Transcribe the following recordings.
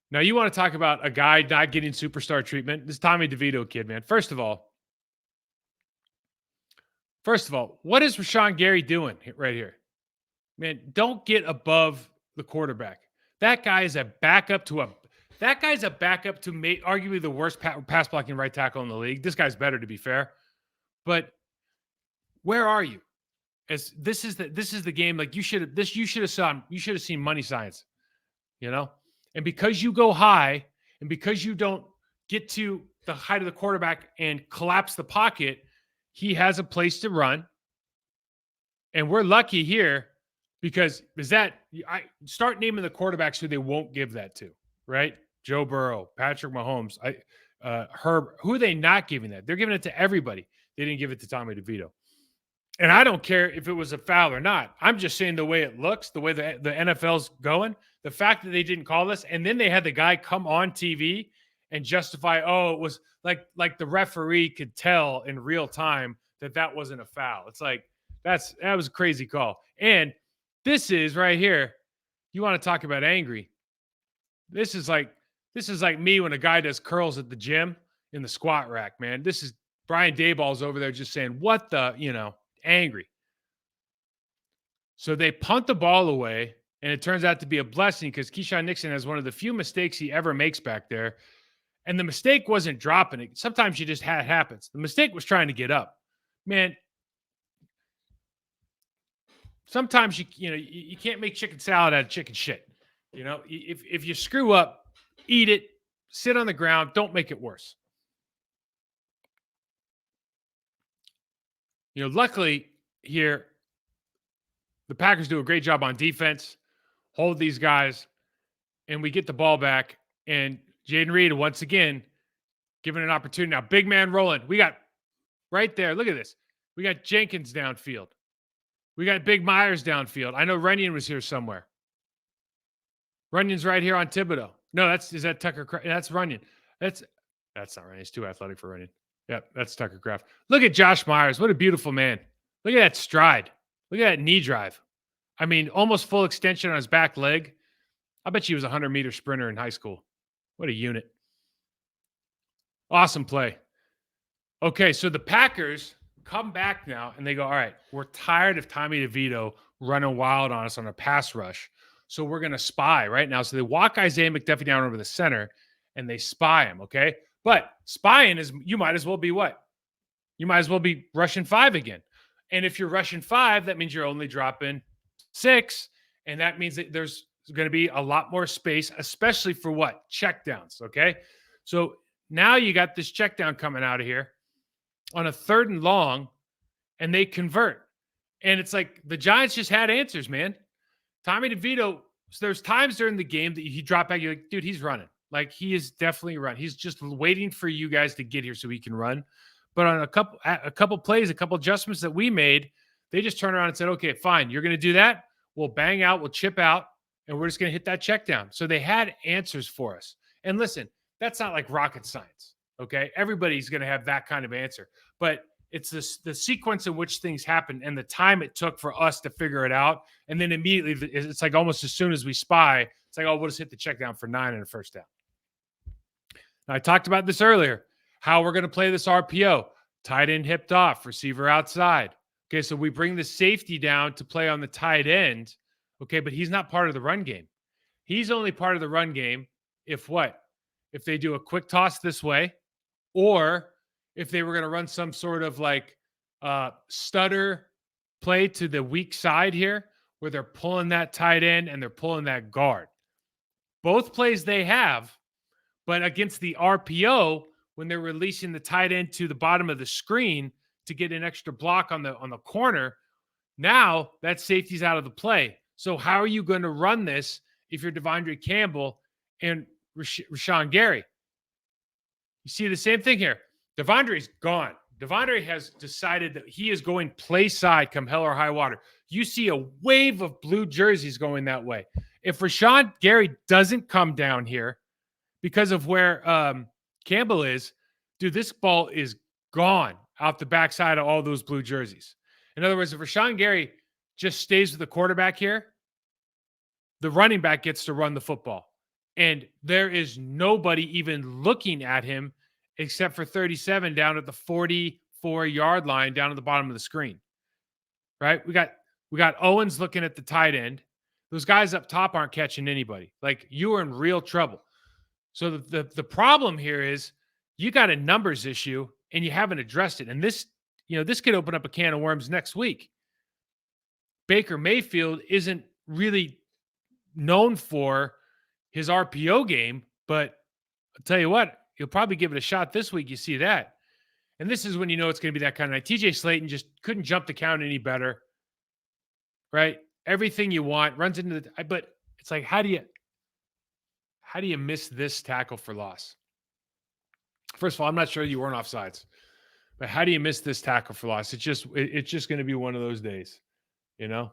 Now you want to talk about a guy not getting superstar treatment? This Tommy DeVito kid, man. First of all, what is Rashawn Gary doing right here? Man, don't get above the quarterback. That guy is a backup to a that guy's a backup to arguably the worst pass blocking right tackle in the league. This guy's better, to be fair. But where are you? As this is the game. Like you should have seen Money Science, you know. And because you go high, and because you don't get to the height of the quarterback and collapse the pocket, he has a place to run. And we're lucky here because I start naming the quarterbacks who they won't give that to, right? Joe Burrow, Patrick Mahomes, Herb. Who are they not giving that? They're giving it to everybody. They didn't give it to Tommy DeVito. And I don't care if it was a foul or not. I'm just saying the way it looks, the way the NFL's going, the fact that they didn't call this, and then they had the guy come on TV and justify, oh, it was like the referee could tell in real time that wasn't a foul. It's like that was a crazy call. And this is right here. You want to talk about angry? This is like me when a guy does curls at the gym in the squat rack, man. This is Brian Dayball's over there just saying, what the, angry. So they punt the ball away, and it turns out to be a blessing because Keyshawn Nixon has one of the few mistakes he ever makes back there. And the mistake wasn't dropping it. Sometimes you just it happens. The mistake was trying to get up. Man, sometimes you can't make chicken salad out of chicken shit. If you screw up, eat it, sit on the ground, don't make it worse. Luckily here, the Packers do a great job on defense, hold these guys, and we get the ball back. And Jayden Reed, once again, given an opportunity. Now, big man rolling. We got right there. Look at this. We got Jenkins downfield. We got Big Myers downfield. I know Runyon was here somewhere. Runyon's right here on Thibodeau. No, is that Tucker? That's Runyon. That's not Runyon. He's too athletic for Runyon. Yep, that's Tucker Kraft. Look at Josh Myers. What a beautiful man. Look at that stride. Look at that knee drive. I mean, almost full extension on his back leg. I bet he was a 100-meter sprinter in high school. What a unit. Awesome play. Okay, so the Packers come back now, and they go, all right, we're tired of Tommy DeVito running wild on us on a pass rush, so we're going to spy right now. So they walk Isaiah McDuffie down over the center, and they spy him, okay? But spying is, you might as well be what? You might as well be rushing 5 again. And if you're rushing 5, that means you're only dropping 6, and that means that there's going to be a lot more space, especially for what? Checkdowns, okay? So now you got this check down coming out of here on a 3rd and long, and they convert. And it's like the Giants just had answers, man. Tommy DeVito, so there's times during the game that he dropped back. You're like, dude, he's running. Like, he is definitely running. He's just waiting for you guys to get here so he can run. But on a couple plays, a couple adjustments that we made, they just turned around and said, okay, fine, you're going to do that. We'll bang out, we'll chip out, and we're just going to hit that check down. So they had answers for us. And listen, that's not like rocket science, okay? Everybody's going to have that kind of answer. But it's the sequence in which things happen and the time it took for us to figure it out. And then immediately, it's like almost as soon as we spy, it's like, oh, we'll just hit the check down for 9 and a first down. Now, I talked about this earlier, how we're going to play this RPO. Tight end hipped off, receiver outside. Okay, so we bring the safety down to play on the tight end. Okay, but he's not part of the run game. He's only part of the run game if what? If they do a quick toss this way, or if they were going to run some sort of like stutter play to the weak side here, where they're pulling that tight end and they're pulling that guard. Both plays they have, but against the RPO, when they're releasing the tight end to the bottom of the screen to get an extra block on the corner, now that safety's out of the play. So how are you going to run this if you're Devondre Campbell and Rashawn Gary? You see the same thing here. Devondre's gone. Devondre has decided that he is going play side come hell or high water. You see a wave of blue jerseys going that way. If Rashawn Gary doesn't come down here because of where Campbell is, dude, this ball is gone out the backside of all those blue jerseys. In other words, if Rashawn Gary just stays with the quarterback here, the running back gets to run the football. And there is nobody even looking at him except for 37 down at the 44-yard line down at the bottom of the screen. Right? We got Owens looking at the tight end. Those guys up top aren't catching anybody. Like, you are in real trouble. So the problem here is you got a numbers issue and you haven't addressed it. And this could open up a can of worms next week. Baker Mayfield isn't really known for his RPO game, but I'll tell you what, he'll probably give it a shot this week. You see that. And this is when you know it's going to be that kind of night. TJ Slayton just couldn't jump the count any better. Right? Everything you want runs into the, but it's like, how do you miss this tackle for loss? First of all, I'm not sure you weren't offsides, but how do you miss this tackle for loss? It's just going to be one of those days, you know.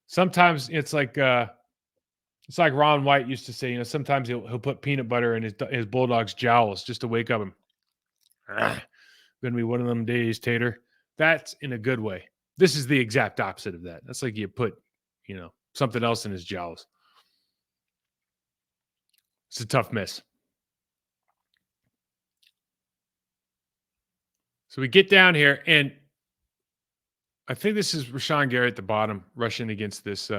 Sometimes it's like Ron White used to say, you know, sometimes he'll put peanut butter in his bulldog's jowls just to wake up him. Going to be one of them days, Tater. That's in a good way. This is the exact opposite of that. That's like you put, you know, something else in his jowls. It's a tough miss. So we get down here, and I think this is Rashawn Gary at the bottom rushing against this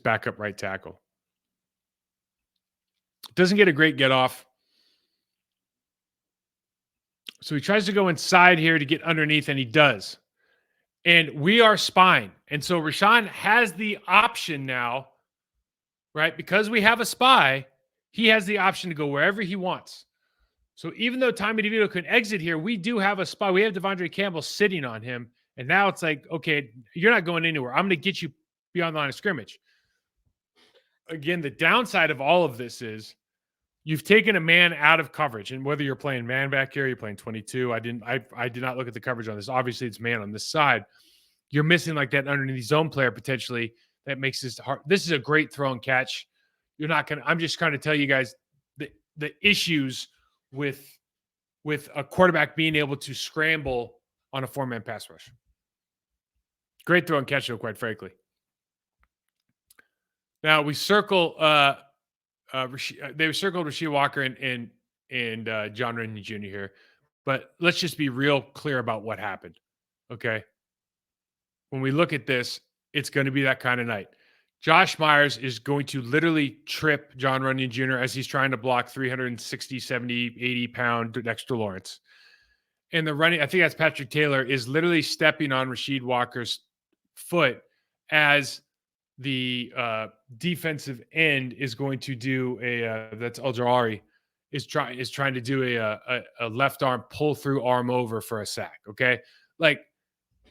backup right tackle. Doesn't get a great get off. So he tries to go inside here to get underneath, and he does. And we are spying. And so Rashawn has the option now, right? Because we have a spy, he has the option to go wherever he wants. So even though Tommy DeVito can exit here, we do have a spy. We have Devondre Campbell sitting on him. And now it's like, okay, you're not going anywhere. I'm going to get you beyond the line of scrimmage. Again, the downside of all of this is you've taken a man out of coverage. And whether you're playing man back here, you're playing 22. I did not look at the coverage on this. Obviously, it's man on this side. You're missing like that underneath zone player potentially that makes this hard. This is a great throw and catch. I'm just trying to tell you guys the issues with a quarterback being able to scramble on a four-man pass rush. Great throw and catch, though, quite frankly. Now we circle they circled Rasheed Walker and John Runyon Jr. here, but let's just be real clear about what happened. Okay. When we look at this, it's going to be that kind of night. Josh Myers is going to literally trip John Runyon Jr. as he's trying to block 360, 70, 80-pound Dexter Lawrence. And the running, I think that's Patrick Taylor, is literally stepping on Rasheed Walker's foot as the defensive end is going to do that's Al-Jawari, is trying to do a left arm pull through arm over for a sack. Okay. Like,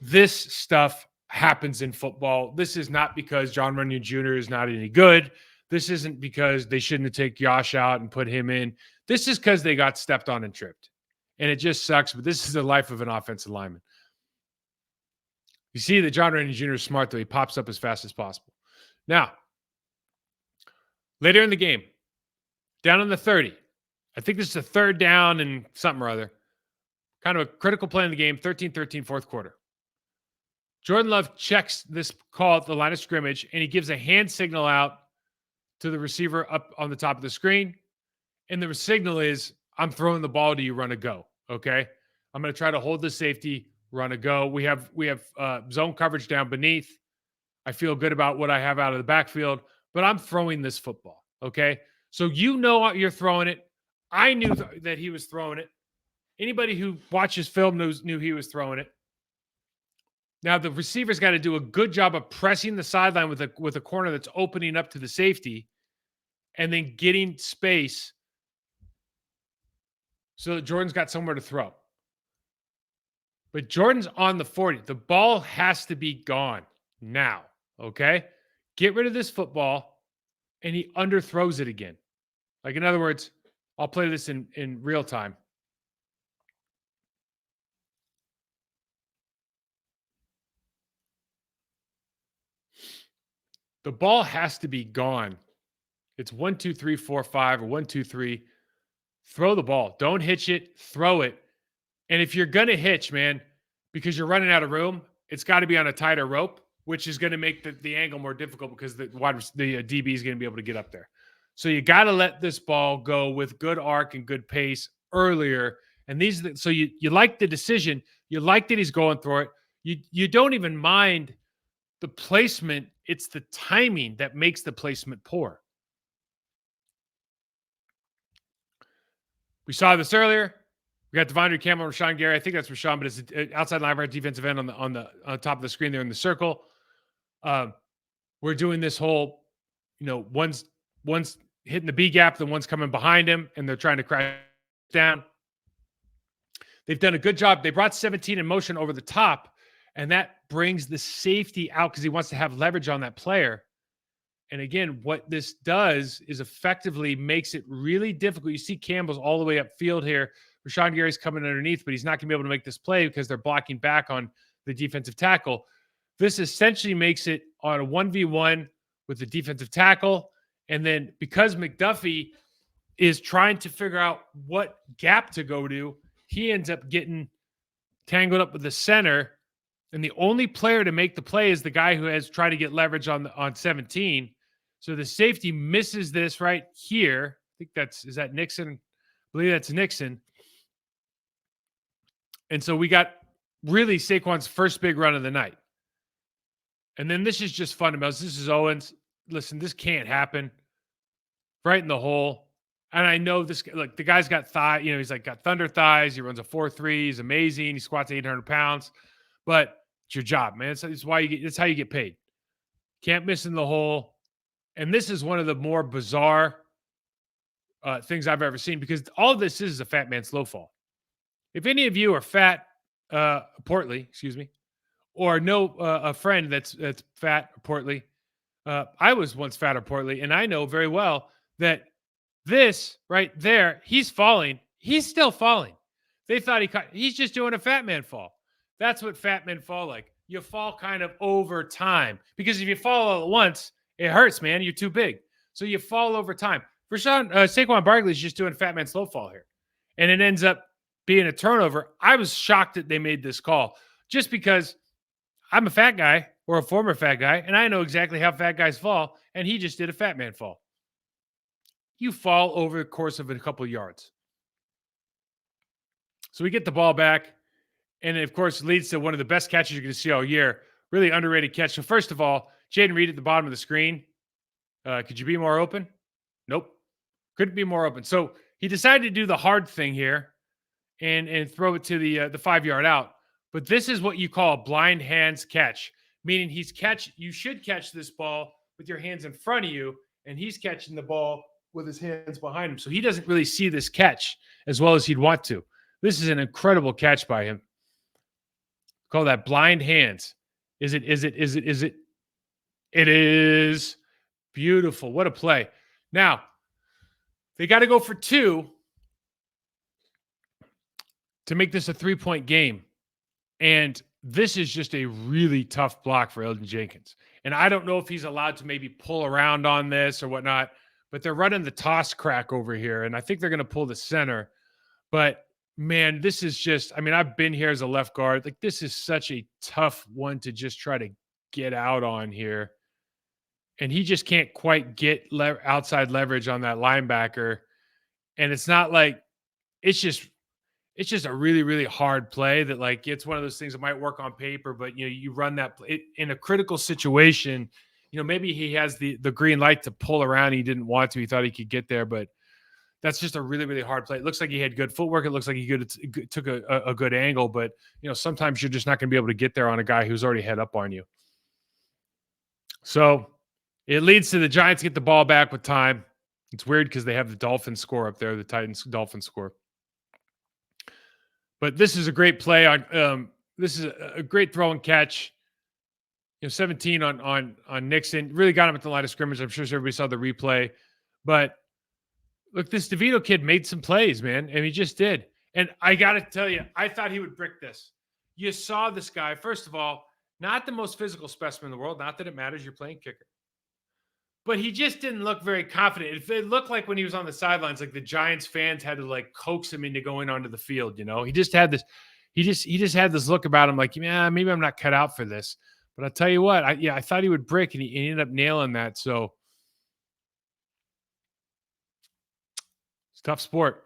this stuff happens in football. This is not because John Runyon Jr. is not any good. This isn't because they shouldn't have taken Josh out and put him in. This is because they got stepped on and tripped. And it just sucks, but this is the life of an offensive lineman. You see that John Runyon Jr. is smart, though. He pops up as fast as possible. Now, later in the game, down on the 30, I think this is a third down and something or other. Kind of a critical play in the game, 13-13, fourth quarter. Jordan Love checks this call at the line of scrimmage, and he gives a hand signal out to the receiver up on the top of the screen. And the signal is, I'm throwing the ball to you, run a go. Okay. I'm going to try to hold the safety, run a go. We have zone coverage down beneath. I feel good about what I have out of the backfield, but I'm throwing this football. Okay. So you know you're throwing it. I knew that he was throwing it. Anybody who watches film knew he was throwing it. Now the receiver's got to do a good job of pressing the sideline with a corner that's opening up to the safety, and then getting space so that Jordan's got somewhere to throw. But Jordan's on the 40. The ball has to be gone now. Okay? Get rid of this football, and he underthrows it again. Like, in other words, I'll play this in real time. The ball has to be gone. It's 1, 2, 3, 4, 5, or 1, 2, 3. Throw the ball. Don't hitch it. Throw it. And if you're going to hitch, man, because you're running out of room, it's got to be on a tighter rope, which is going to make the angle more difficult because the DB is going to be able to get up there. So you got to let this ball go with good arc and good pace earlier. And so you like the decision. You like that he's going through it. You don't even mind the placement. It's the timing that makes the placement poor. We saw this earlier. We got Devondre Campbell, Rashawn Gary. I think that's Rashawn, but it's an outside linebacker, defensive end on the top of the screen there in the circle. We're doing this whole, one's hitting the B gap, the one's coming behind him, and they're trying to crash down. They've done a good job. They brought 17 in motion over the top, and that brings the safety out because he wants to have leverage on that player. And again, what this does is effectively makes it really difficult. You see Campbell's all the way upfield here. Rashawn Gary's coming underneath, but he's not going to be able to make this play because they're blocking back on the defensive tackle. This essentially makes it on a 1v1 with the defensive tackle. And then because McDuffie is trying to figure out what gap to go to, he ends up getting tangled up with the center. And the only player to make the play is the guy who has tried to get leverage on 17. So the safety misses this right here. I think is that Nixon? I believe that's Nixon. And so we got really Saquon's first big run of the night. And then this is just fundamentals. This is Owens. Listen, this can't happen. Right in the hole. And I know this, like the guy's got thigh, he's like got thunder thighs. He runs a 4.3. He's amazing. He squats 800 pounds. But it's your job, man. It's why it's how you get paid. Can't miss in the hole. And this is one of the more bizarre things I've ever seen because all of this is a fat man slow fall. If any of you are fat, portly, or know a friend that's fat or portly, I was once fat or portly, and I know very well that this right there, he's falling. He's still falling. They thought he's just doing a fat man fall. That's what fat men fall like. You fall kind of over time because if you fall all at once, it hurts, man. You're too big. So you fall over time. Saquon Barkley is just doing fat man slow fall here. And it ends up being a turnover. I was shocked that they made this call just because I'm a fat guy or a former fat guy, and I know exactly how fat guys fall, and he just did a fat man fall. You fall over the course of a couple of yards. So we get the ball back, and it, of course, leads to one of the best catches you're going to see all year. Really underrated catch. So first of all, Jayden Reed at the bottom of the screen. Could you be more open? Nope. Couldn't be more open. So he decided to do the hard thing here and throw it to the 5-yard out. But this is what you call a blind hands catch, meaning you should catch this ball with your hands in front of you, and he's catching the ball with his hands behind him. So he doesn't really see this catch as well as he'd want to. This is an incredible catch by him. Call that blind hands. Is it? It is beautiful. What a play. Now, they got to go for 2 to make this a 3-point game. And this is just a really tough block for Elgton Jenkins. And I don't know if he's allowed to maybe pull around on this or whatnot, but they're running the toss crack over here. And I think they're going to pull the center. But man, this is just, I've been here as a left guard. Like, this is such a tough one to just try to get out on here. And he just can't quite get outside leverage on that linebacker. And it's not like, it's just a really, really hard play that, like, it's one of those things that might work on paper, but, you run that in a critical situation, maybe he has the green light to pull around. He didn't want to. He thought he could get there, but that's just a really, really hard play. It looks like he had good footwork. It looks like he took a good angle, but, sometimes you're just not going to be able to get there on a guy who's already head up on you. So it leads to the Giants get the ball back with time. It's weird because they have the Dolphins score up there, the Titans-Dolphins score. But this is a great play on. This is a great throw and catch. 17 on Nixon really got him at the line of scrimmage. I'm sure everybody saw the replay. But look, this DeVito kid made some plays, man, and he just did. And I got to tell you, I thought he would brick this. You saw this guy. First of all, not the most physical specimen in the world. Not that it matters. You're playing kicker. But he just didn't look very confident. It looked like when he was on the sidelines, like the Giants fans had to like coax him into going onto the field. He just had this. He just had this look about him, like, yeah, maybe I'm not cut out for this. But I'll tell you what, I thought he would brick, and he ended up nailing that. So It's a tough sport.